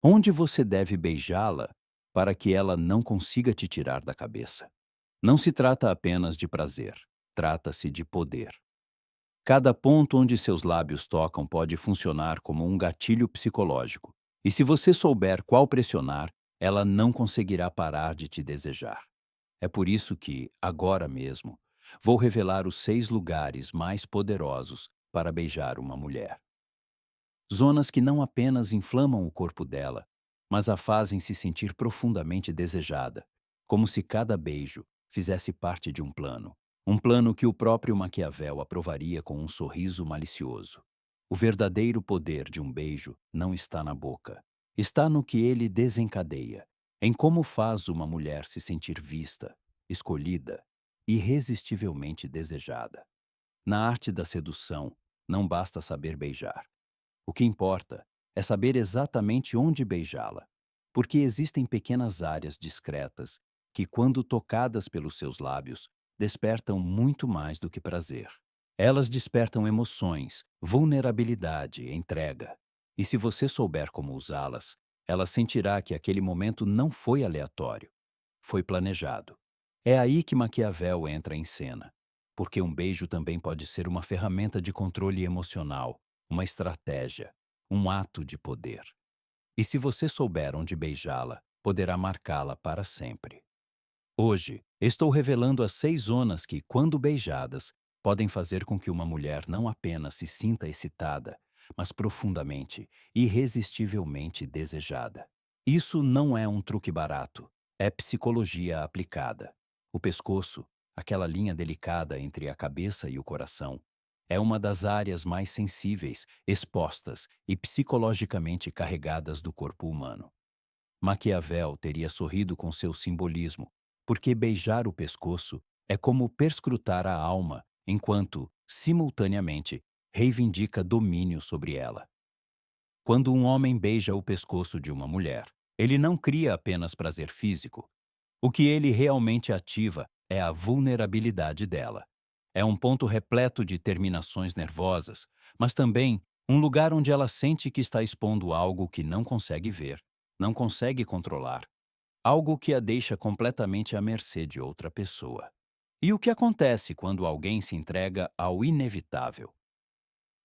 Onde você deve beijá-la para que ela não consiga te tirar da cabeça? Não se trata apenas de prazer, trata-se de poder. Cada ponto onde seus lábios tocam pode funcionar como um gatilho psicológico. E se você souber qual pressionar, ela não conseguirá parar de te desejar. É por isso que, agora mesmo, vou revelar os 6 lugares mais poderosos para beijar uma mulher. Zonas que não apenas inflamam o corpo dela, mas a fazem se sentir profundamente desejada, como se cada beijo fizesse parte de um plano. Um plano que o próprio Maquiavel aprovaria com um sorriso malicioso. O verdadeiro poder de um beijo não está na boca. Está no que ele desencadeia, em como faz uma mulher se sentir vista, escolhida, irresistivelmente desejada. Na arte da sedução, não basta saber beijar. O que importa é saber exatamente onde beijá-la, porque existem pequenas áreas discretas que, quando tocadas pelos seus lábios, despertam muito mais do que prazer. Elas despertam emoções, vulnerabilidade, entrega. E se você souber como usá-las, ela sentirá que aquele momento não foi aleatório, foi planejado. É aí que Maquiavel entra em cena, porque um beijo também pode ser uma ferramenta de controle emocional, uma estratégia, um ato de poder. E se você souber onde beijá-la, poderá marcá-la para sempre. Hoje, estou revelando as 6 zonas que, quando beijadas, podem fazer com que uma mulher não apenas se sinta excitada, mas profundamente, irresistivelmente desejada. Isso não é um truque barato, é psicologia aplicada. O pescoço, aquela linha delicada entre a cabeça e o coração, é uma das áreas mais sensíveis, expostas e psicologicamente carregadas do corpo humano. Maquiavel teria sorrido com seu simbolismo, porque beijar o pescoço é como perscrutar a alma, enquanto, simultaneamente, reivindica domínio sobre ela. Quando um homem beija o pescoço de uma mulher, ele não cria apenas prazer físico. O que ele realmente ativa é a vulnerabilidade dela. É um ponto repleto de terminações nervosas, mas também um lugar onde ela sente que está expondo algo que não consegue ver, não consegue controlar, algo que a deixa completamente à mercê de outra pessoa. E o que acontece quando alguém se entrega ao inevitável?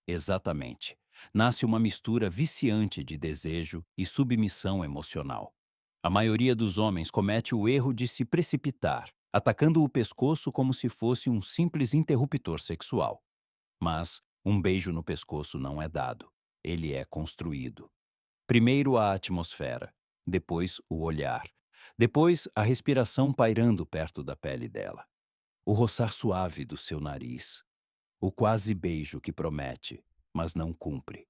Exatamente. Nasce uma mistura viciante de desejo e submissão emocional. A maioria dos homens comete o erro de se precipitar, atacando o pescoço como se fosse um simples interruptor sexual. Mas um beijo no pescoço não é dado, ele é construído. Primeiro a atmosfera, depois o olhar, depois a respiração pairando perto da pele dela, o roçar suave do seu nariz, o quase beijo que promete, mas não cumpre.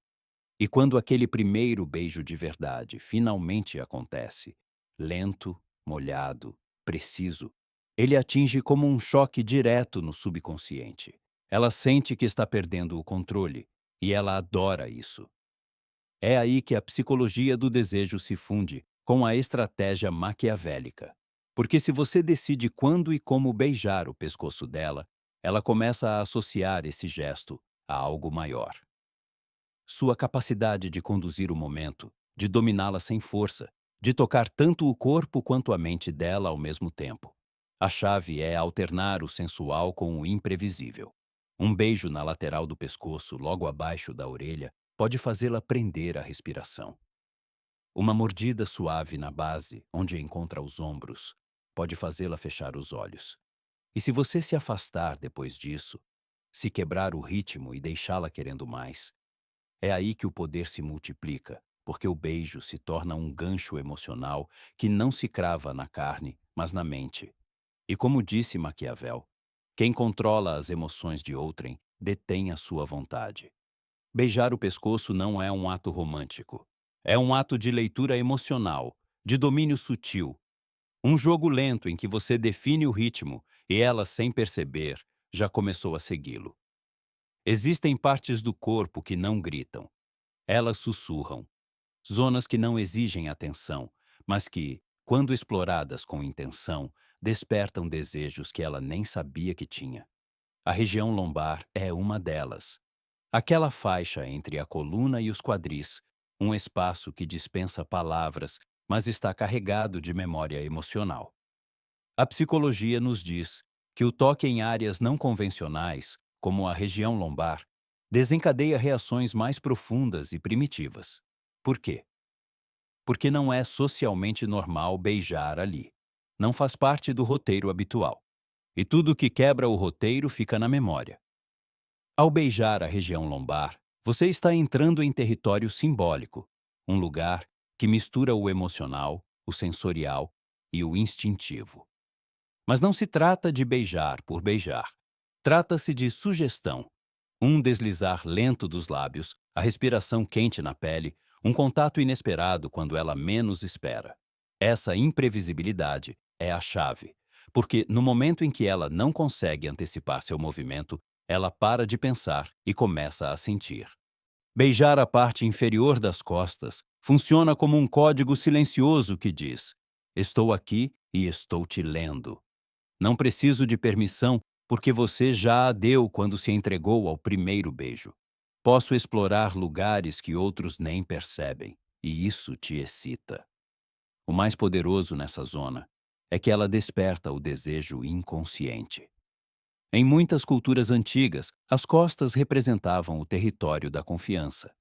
E quando aquele primeiro beijo de verdade finalmente acontece, lento, molhado, preciso, ele atinge como um choque direto no subconsciente. Ela sente que está perdendo o controle, e ela adora isso. É aí que a psicologia do desejo se funde com a estratégia maquiavélica. Porque se você decide quando e como beijar o pescoço dela, ela começa a associar esse gesto a algo maior. Sua capacidade de conduzir o momento, de dominá-la sem força, de tocar tanto o corpo quanto a mente dela ao mesmo tempo. A chave é alternar o sensual com o imprevisível. Um beijo na lateral do pescoço, logo abaixo da orelha, pode fazê-la prender a respiração. Uma mordida suave na base, onde encontra os ombros, pode fazê-la fechar os olhos. E se você se afastar depois disso, se quebrar o ritmo e deixá-la querendo mais, é aí que o poder se multiplica, porque o beijo se torna um gancho emocional que não se crava na carne, mas na mente. E como disse Maquiavel, quem controla as emoções de outrem detém a sua vontade. Beijar o pescoço não é um ato romântico. É um ato de leitura emocional, de domínio sutil. Um jogo lento em que você define o ritmo e ela, sem perceber, já começou a segui-lo. Existem partes do corpo que não gritam. Elas sussurram. Zonas que não exigem atenção, mas que, quando exploradas com intenção, despertam desejos que ela nem sabia que tinha. A região lombar é uma delas. Aquela faixa entre a coluna e os quadris, um espaço que dispensa palavras, mas está carregado de memória emocional. A psicologia nos diz que o toque em áreas não convencionais, como a região lombar, desencadeia reações mais profundas e primitivas. Por quê? Porque não é socialmente normal beijar ali. Não faz parte do roteiro habitual. E tudo que quebra o roteiro fica na memória. Ao beijar a região lombar, você está entrando em território simbólico, um lugar que mistura o emocional, o sensorial e o instintivo. Mas não se trata de beijar por beijar. Trata-se de sugestão. Um deslizar lento dos lábios, a respiração quente na pele, um contato inesperado quando ela menos espera. Essa imprevisibilidade é a chave, porque no momento em que ela não consegue antecipar seu movimento, ela para de pensar e começa a sentir. Beijar a parte inferior das costas funciona como um código silencioso que diz: estou aqui e estou te lendo. Não preciso de permissão porque você já a deu quando se entregou ao primeiro beijo. Posso explorar lugares que outros nem percebem, e isso te excita. O mais poderoso nessa zona é que ela desperta o desejo inconsciente. Em muitas culturas antigas, as costas representavam o território da confiança,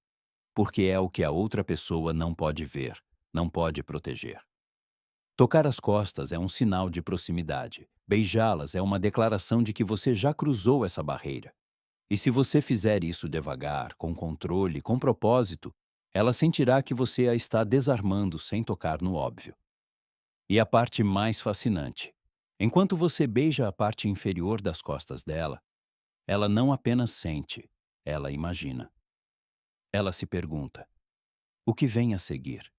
porque é o que a outra pessoa não pode ver, não pode proteger. Tocar as costas é um sinal de proximidade. Beijá-las é uma declaração de que você já cruzou essa barreira. E se você fizer isso devagar, com controle, com propósito, ela sentirá que você a está desarmando sem tocar no óbvio. E a parte mais fascinante: enquanto você beija a parte inferior das costas dela, ela não apenas sente, ela imagina. Ela se pergunta: o que vem a seguir?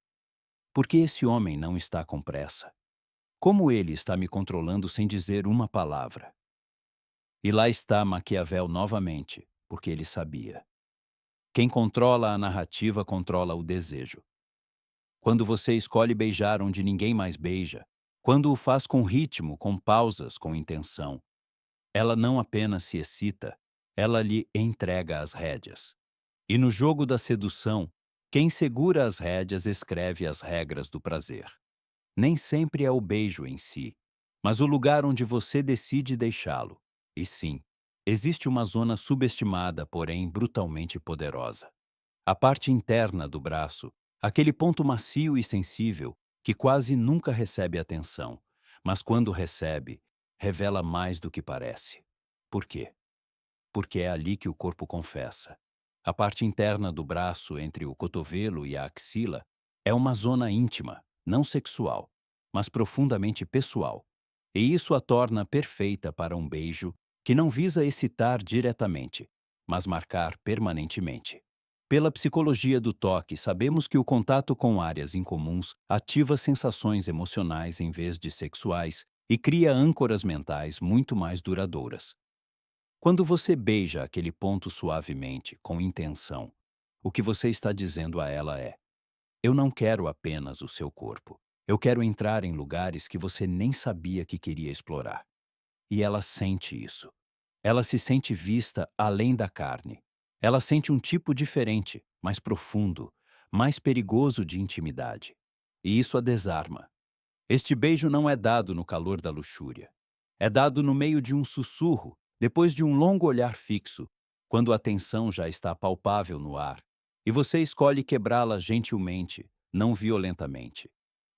Por que esse homem não está com pressa? Como ele está me controlando sem dizer uma palavra? E lá está Maquiavel novamente, porque ele sabia. Quem controla a narrativa controla o desejo. Quando você escolhe beijar onde ninguém mais beija, quando o faz com ritmo, com pausas, com intenção, ela não apenas se excita, ela lhe entrega as rédeas. E no jogo da sedução, quem segura as rédeas escreve as regras do prazer. Nem sempre é o beijo em si, mas o lugar onde você decide deixá-lo. E sim, existe uma zona subestimada, porém brutalmente poderosa. A parte interna do braço, aquele ponto macio e sensível que quase nunca recebe atenção, mas quando recebe, revela mais do que parece. Por quê? Porque é ali que o corpo confessa. A parte interna do braço, entre o cotovelo e a axila, é uma zona íntima, não sexual, mas profundamente pessoal. E isso a torna perfeita para um beijo que não visa excitar diretamente, mas marcar permanentemente. Pela psicologia do toque, sabemos que o contato com áreas incomuns ativa sensações emocionais em vez de sexuais e cria âncoras mentais muito mais duradouras. Quando você beija aquele ponto suavemente, com intenção, o que você está dizendo a ela é: eu não quero apenas o seu corpo. Eu quero entrar em lugares que você nem sabia que queria explorar. E ela sente isso. Ela se sente vista além da carne. Ela sente um tipo diferente, mais profundo, mais perigoso de intimidade. E isso a desarma. Este beijo não é dado no calor da luxúria. É dado no meio de um sussurro, depois de um longo olhar fixo, quando a tensão já está palpável no ar, e você escolhe quebrá-la gentilmente, não violentamente.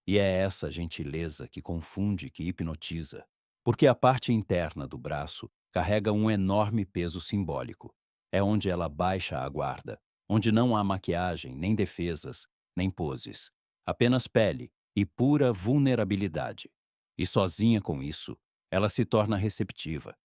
E é essa gentileza que confunde, que hipnotiza, porque a parte interna do braço carrega um enorme peso simbólico. É onde ela baixa a guarda, onde não há maquiagem, nem defesas, nem poses. Apenas pele e pura vulnerabilidade. E sozinha com isso, ela se torna receptiva.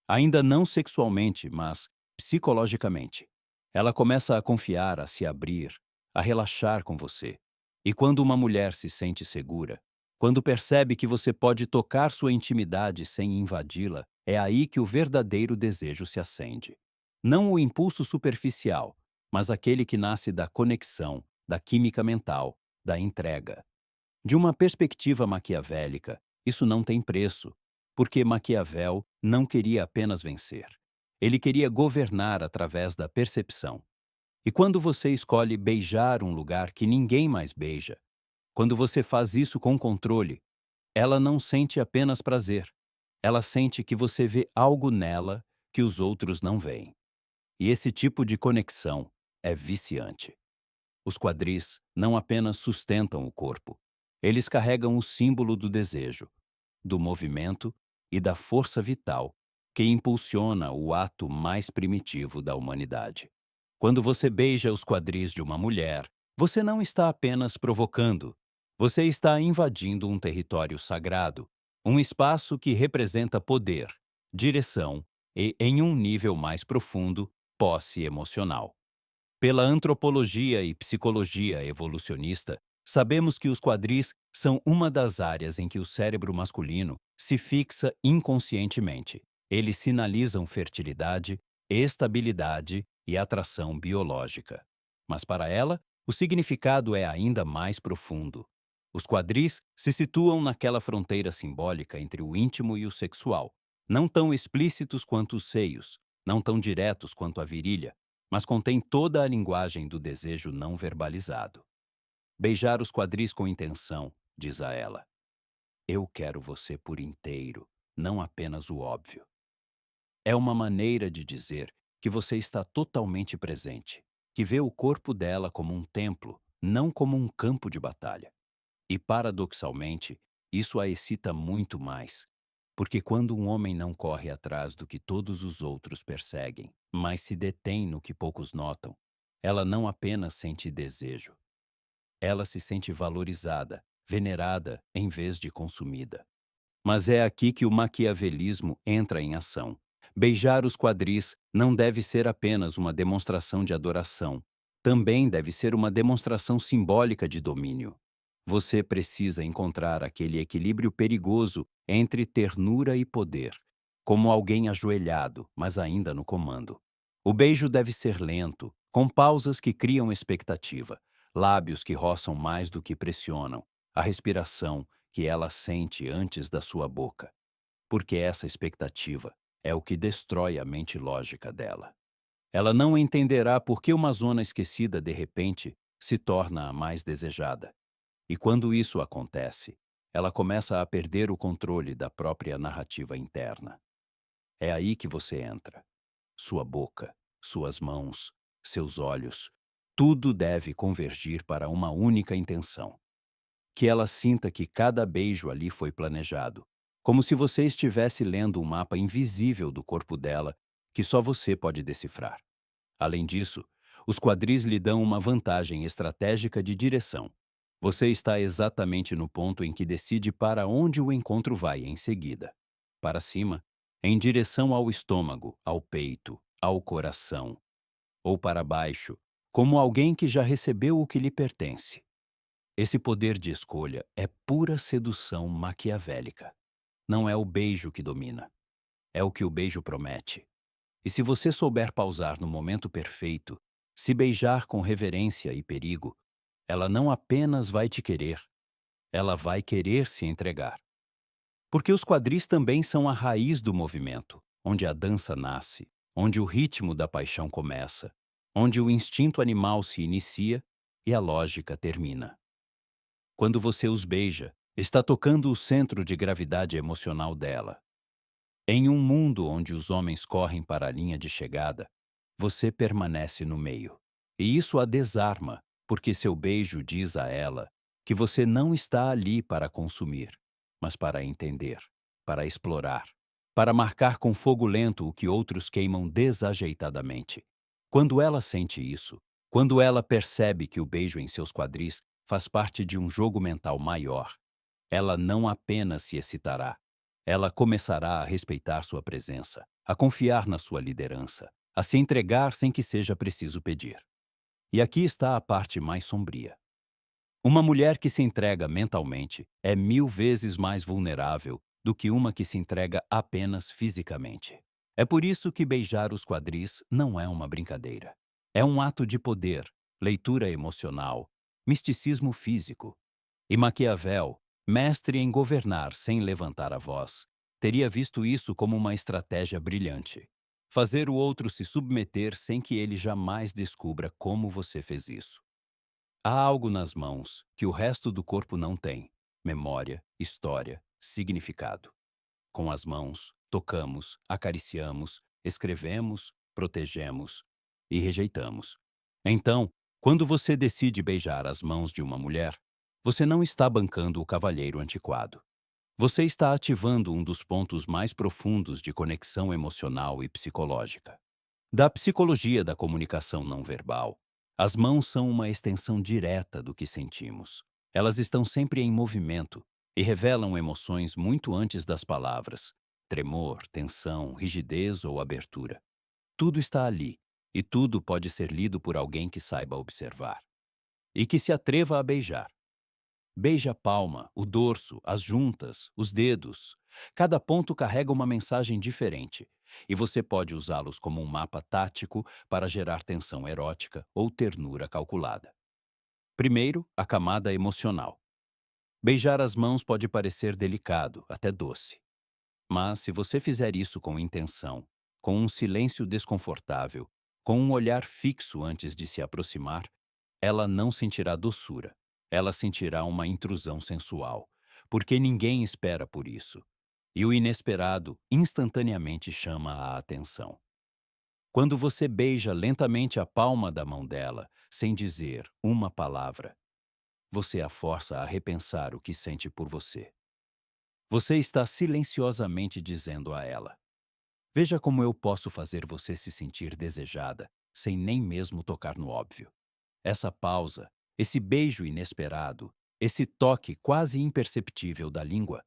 Ainda não sexualmente, mas psicologicamente. Ela começa a confiar, a se abrir, a relaxar com você. E quando uma mulher se sente segura, quando percebe que você pode tocar sua intimidade sem invadi-la, é aí que o verdadeiro desejo se acende. Não o impulso superficial, mas aquele que nasce da conexão, da química mental, da entrega. De uma perspectiva maquiavélica, isso não tem preço, porque Maquiavel não queria apenas vencer. Ele queria governar através da percepção. E quando você escolhe beijar um lugar que ninguém mais beija, quando você faz isso com controle, ela não sente apenas prazer. Ela sente que você vê algo nela que os outros não veem. E esse tipo de conexão é viciante. Os quadris não apenas sustentam o corpo, eles carregam o símbolo do desejo, do movimento e da força vital que impulsiona o ato mais primitivo da humanidade. Quando você beija os quadris de uma mulher, você não está apenas provocando, você está invadindo um território sagrado, um espaço que representa poder, direção e, em um nível mais profundo, posse emocional. Pela antropologia e psicologia evolucionista, sabemos que os quadris são uma das áreas em que o cérebro masculino se fixa inconscientemente. Eles sinalizam fertilidade, estabilidade e atração biológica. Mas para ela, o significado é ainda mais profundo. Os quadris se situam naquela fronteira simbólica entre o íntimo e o sexual, não tão explícitos quanto os seios, não tão diretos quanto a virilha, mas contém toda a linguagem do desejo não verbalizado. Beijar os quadris com intenção, diz a ela. Eu quero você por inteiro, não apenas o óbvio. É uma maneira de dizer que você está totalmente presente, que vê o corpo dela como um templo, não como um campo de batalha. E, paradoxalmente, isso a excita muito mais, porque quando um homem não corre atrás do que todos os outros perseguem, mas se detém no que poucos notam, ela não apenas sente desejo, ela se sente valorizada, venerada em vez de consumida. Mas é aqui que o maquiavelismo entra em ação. Beijar os quadris não deve ser apenas uma demonstração de adoração, também deve ser uma demonstração simbólica de domínio. Você precisa encontrar aquele equilíbrio perigoso entre ternura e poder, como alguém ajoelhado, mas ainda no comando. O beijo deve ser lento, com pausas que criam expectativa, lábios que roçam mais do que pressionam, a respiração que ela sente antes da sua boca, porque essa expectativa é o que destrói a mente lógica dela. Ela não entenderá por que uma zona esquecida de repente se torna a mais desejada. E quando isso acontece, ela começa a perder o controle da própria narrativa interna. É aí que você entra. Sua boca, suas mãos, seus olhos, tudo deve convergir para uma única intenção. Que ela sinta que cada beijo ali foi planejado, como se você estivesse lendo um mapa invisível do corpo dela que só você pode decifrar. Além disso, os quadris lhe dão uma vantagem estratégica de direção. Você está exatamente no ponto em que decide para onde o encontro vai em seguida. Para cima, em direção ao estômago, ao peito, ao coração, ou para baixo, como alguém que já recebeu o que lhe pertence. Esse poder de escolha é pura sedução maquiavélica. Não é o beijo que domina, é o que o beijo promete. E se você souber pausar no momento perfeito, se beijar com reverência e perigo, ela não apenas vai te querer, ela vai querer se entregar. Porque os quadris também são a raiz do movimento, onde a dança nasce, onde o ritmo da paixão começa, onde o instinto animal se inicia e a lógica termina. Quando você os beija, está tocando o centro de gravidade emocional dela. Em um mundo onde os homens correm para a linha de chegada, você permanece no meio. E isso a desarma, porque seu beijo diz a ela que você não está ali para consumir, mas para entender, para explorar, para marcar com fogo lento o que outros queimam desajeitadamente. Quando ela sente isso, quando ela percebe que o beijo em seus quadris faz parte de um jogo mental maior, ela não apenas se excitará, ela começará a respeitar sua presença, a confiar na sua liderança, a se entregar sem que seja preciso pedir. E aqui está a parte mais sombria. Uma mulher que se entrega mentalmente é 1000 vezes mais vulnerável do que uma que se entrega apenas fisicamente. É por isso que beijar os quadris não é uma brincadeira. É um ato de poder, leitura emocional, misticismo físico. E Maquiavel, mestre em governar sem levantar a voz, teria visto isso como uma estratégia brilhante. Fazer o outro se submeter sem que ele jamais descubra como você fez isso. Há algo nas mãos que o resto do corpo não tem: memória, história, significado. Com as mãos, tocamos, acariciamos, escrevemos, protegemos e rejeitamos. Então, quando você decide beijar as mãos de uma mulher, você não está bancando o cavalheiro antiquado. Você está ativando um dos pontos mais profundos de conexão emocional e psicológica. Da psicologia da comunicação não verbal, as mãos são uma extensão direta do que sentimos. Elas estão sempre em movimento e revelam emoções muito antes das palavras: tremor, tensão, rigidez ou abertura. Tudo está ali, e tudo pode ser lido por alguém que saiba observar e que se atreva a beijar. Beije a palma, o dorso, as juntas, os dedos. Cada ponto carrega uma mensagem diferente, e você pode usá-los como um mapa tático para gerar tensão erótica ou ternura calculada. Primeiro, a camada emocional. Beijar as mãos pode parecer delicado, até doce. Mas se você fizer isso com intenção, com um silêncio desconfortável, com um olhar fixo antes de se aproximar, ela não sentirá doçura. Ela sentirá uma intrusão sensual, porque ninguém espera por isso. E o inesperado instantaneamente chama a atenção. Quando você beija lentamente a palma da mão dela, sem dizer uma palavra, você a força a repensar o que sente por você. Você está silenciosamente dizendo a ela: veja como eu posso fazer você se sentir desejada, sem nem mesmo tocar no óbvio. Essa pausa, esse beijo inesperado, esse toque quase imperceptível da língua,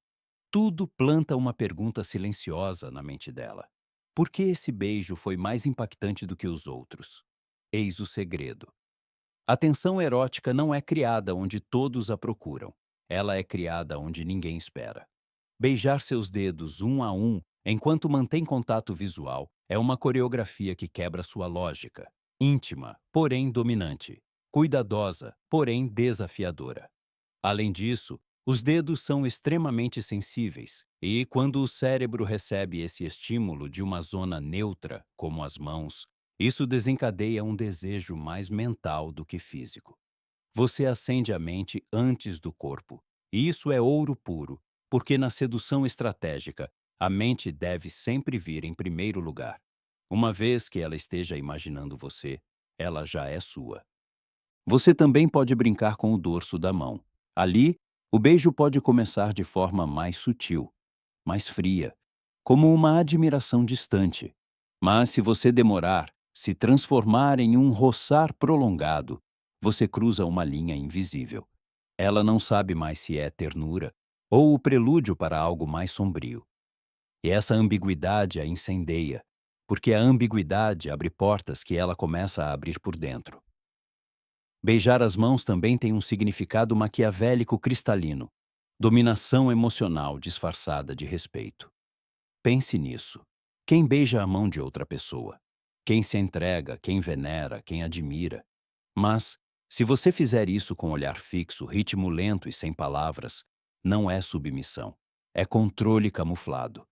tudo planta uma pergunta silenciosa na mente dela. Por que esse beijo foi mais impactante do que os outros? Eis o segredo. A tensão erótica não é criada onde todos a procuram. Ela é criada onde ninguém espera. Beijar seus dedos um a um enquanto mantém contato visual é uma coreografia que quebra sua lógica. Íntima, porém dominante. Cuidadosa, porém desafiadora. Além disso, os dedos são extremamente sensíveis e, quando o cérebro recebe esse estímulo de uma zona neutra, como as mãos, isso desencadeia um desejo mais mental do que físico. Você acende a mente antes do corpo, e isso é ouro puro, porque na sedução estratégica, a mente deve sempre vir em primeiro lugar. Uma vez que ela esteja imaginando você, ela já é sua. Você também pode brincar com o dorso da mão. Ali, o beijo pode começar de forma mais sutil, mais fria, como uma admiração distante. Mas se você demorar, se transformar em um roçar prolongado, você cruza uma linha invisível. Ela não sabe mais se é ternura ou o prelúdio para algo mais sombrio. E essa ambiguidade a incendeia, porque a ambiguidade abre portas que ela começa a abrir por dentro. Beijar as mãos também tem um significado maquiavélico cristalino, dominação emocional disfarçada de respeito. Pense nisso. Quem beija a mão de outra pessoa? Quem se entrega, quem venera, quem admira. Mas, se você fizer isso com olhar fixo, ritmo lento e sem palavras, não é submissão. É controle camuflado.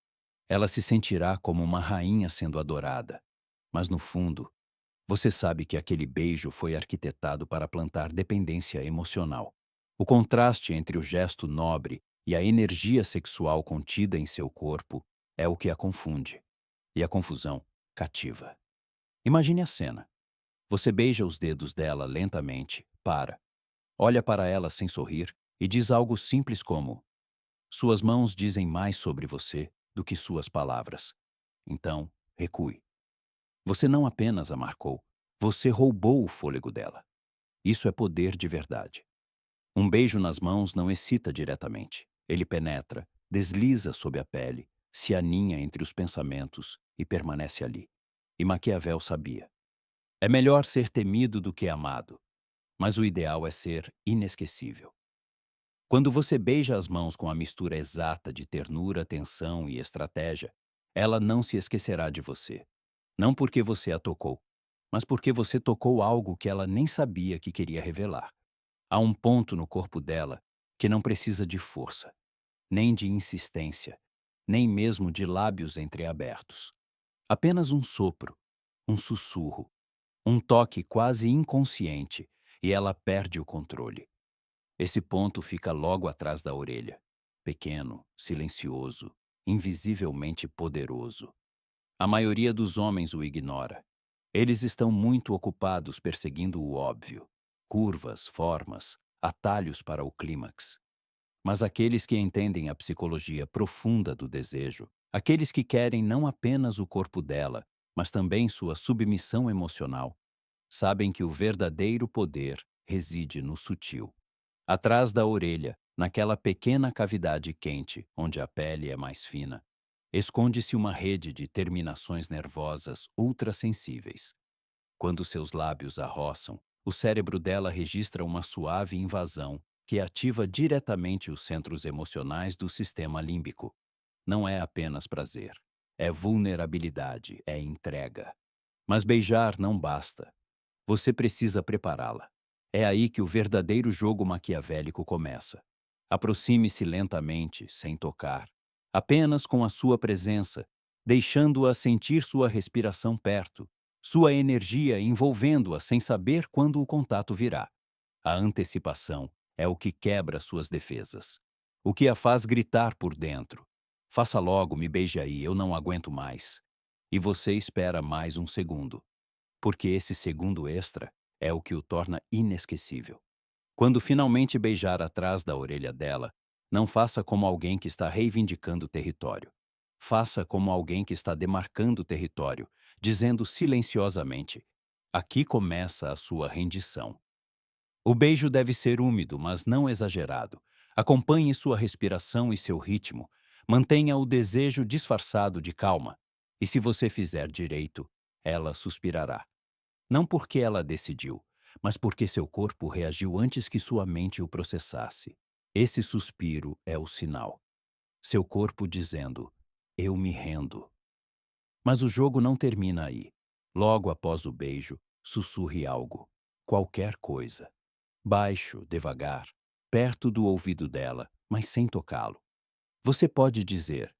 Ela se sentirá como uma rainha sendo adorada. Mas, no fundo, você sabe que aquele beijo foi arquitetado para plantar dependência emocional. O contraste entre o gesto nobre e a energia sexual contida em seu corpo é o que a confunde. E a confusão cativa. Imagine a cena. Você beija os dedos dela lentamente, olha para ela sem sorrir e diz algo simples como: suas mãos dizem mais sobre você do que suas palavras. Então, recue. Você não apenas a marcou, você roubou o fôlego dela. Isso é poder de verdade. Um beijo nas mãos não excita diretamente. Ele penetra, desliza sob a pele, se aninha entre os pensamentos e permanece ali. E Maquiavel sabia. É melhor ser temido do que amado, mas o ideal é ser inesquecível. Quando você beija as mãos com a mistura exata de ternura, tensão e estratégia, ela não se esquecerá de você. Não porque você a tocou, mas porque você tocou algo que ela nem sabia que queria revelar. Há um ponto no corpo dela que não precisa de força, nem de insistência, nem mesmo de lábios entreabertos. Apenas um sopro, um sussurro, um toque quase inconsciente, e ela perde o controle. Esse ponto fica logo atrás da orelha, pequeno, silencioso, invisivelmente poderoso. A maioria dos homens o ignora. Eles estão muito ocupados perseguindo o óbvio, curvas, formas, atalhos para o clímax. Mas aqueles que entendem a psicologia profunda do desejo, aqueles que querem não apenas o corpo dela, mas também sua submissão emocional, sabem que o verdadeiro poder reside no sutil. Atrás da orelha, naquela pequena cavidade quente, onde a pele é mais fina, esconde-se uma rede de terminações nervosas ultrassensíveis. Quando seus lábios a roçam, o cérebro dela registra uma suave invasão que ativa diretamente os centros emocionais do sistema límbico. Não é apenas prazer, é vulnerabilidade, é entrega. Mas beijar não basta. Você precisa prepará-la. É aí que o verdadeiro jogo maquiavélico começa. Aproxime-se lentamente, sem tocar, apenas com a sua presença, deixando-a sentir sua respiração perto, sua energia envolvendo-a sem saber quando o contato virá. A antecipação é o que quebra suas defesas, o que a faz gritar por dentro. Faça logo, me beije aí, eu não aguento mais. E você espera mais um segundo, porque esse segundo extra é o que o torna inesquecível. Quando finalmente beijar atrás da orelha dela, não faça como alguém que está reivindicando território. Faça como alguém que está demarcando território, dizendo silenciosamente: aqui começa a sua rendição. O beijo deve ser úmido, mas não exagerado. Acompanhe sua respiração e seu ritmo. Mantenha o desejo disfarçado de calma. E se você fizer direito, ela suspirará. Não porque ela decidiu, mas porque seu corpo reagiu antes que sua mente o processasse. Esse suspiro é o sinal. Seu corpo dizendo: eu me rendo. Mas o jogo não termina aí. Logo após o beijo, sussurre algo. Qualquer coisa. Baixo, devagar, perto do ouvido dela, mas sem tocá-lo. Você pode dizer: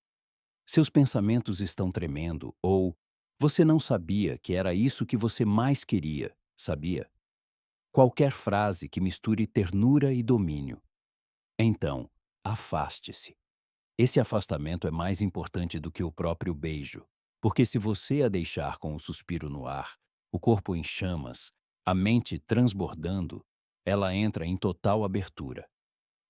seus pensamentos estão tremendo, ou você não sabia que era isso que você mais queria, sabia? Qualquer frase que misture ternura e domínio. Então, afaste-se. Esse afastamento é mais importante do que o próprio beijo, porque se você a deixar com o suspiro no ar, o corpo em chamas, a mente transbordando, ela entra em total abertura.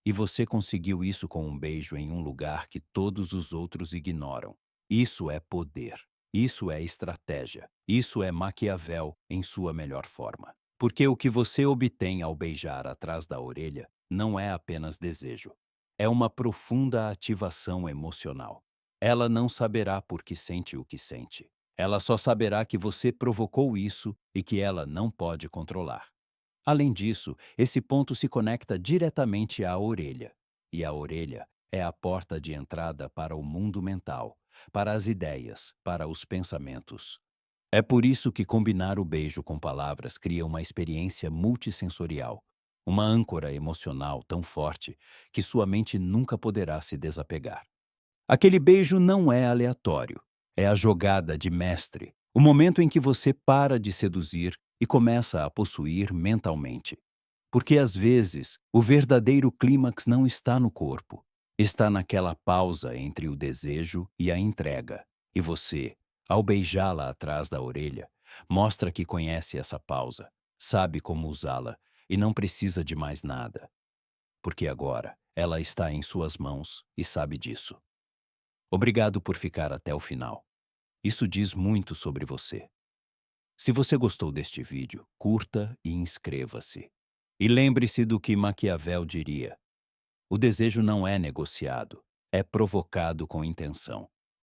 E você conseguiu isso com um beijo em um lugar que todos os outros ignoram. Isso é poder. Isso é estratégia. Isso é Maquiavel em sua melhor forma. Porque o que você obtém ao beijar atrás da orelha não é apenas desejo. É uma profunda ativação emocional. Ela não saberá por que sente o que sente. Ela só saberá que você provocou isso e que ela não pode controlar. Além disso, esse ponto se conecta diretamente à orelha. E a orelha é a porta de entrada para o mundo mental, para as ideias, para os pensamentos. É por isso que combinar o beijo com palavras cria uma experiência multissensorial, uma âncora emocional tão forte que sua mente nunca poderá se desapegar. Aquele beijo não é aleatório, é a jogada de mestre, o momento em que você para de seduzir e começa a possuir mentalmente. Porque às vezes o verdadeiro clímax não está no corpo, está naquela pausa entre o desejo e a entrega. E você, ao beijá-la atrás da orelha, mostra que conhece essa pausa, sabe como usá-la e não precisa de mais nada. Porque agora ela está em suas mãos e sabe disso. Obrigado por ficar até o final. Isso diz muito sobre você. Se você gostou deste vídeo, curta e inscreva-se. E lembre-se do que Maquiavel diria: o desejo não é negociado, é provocado com intenção.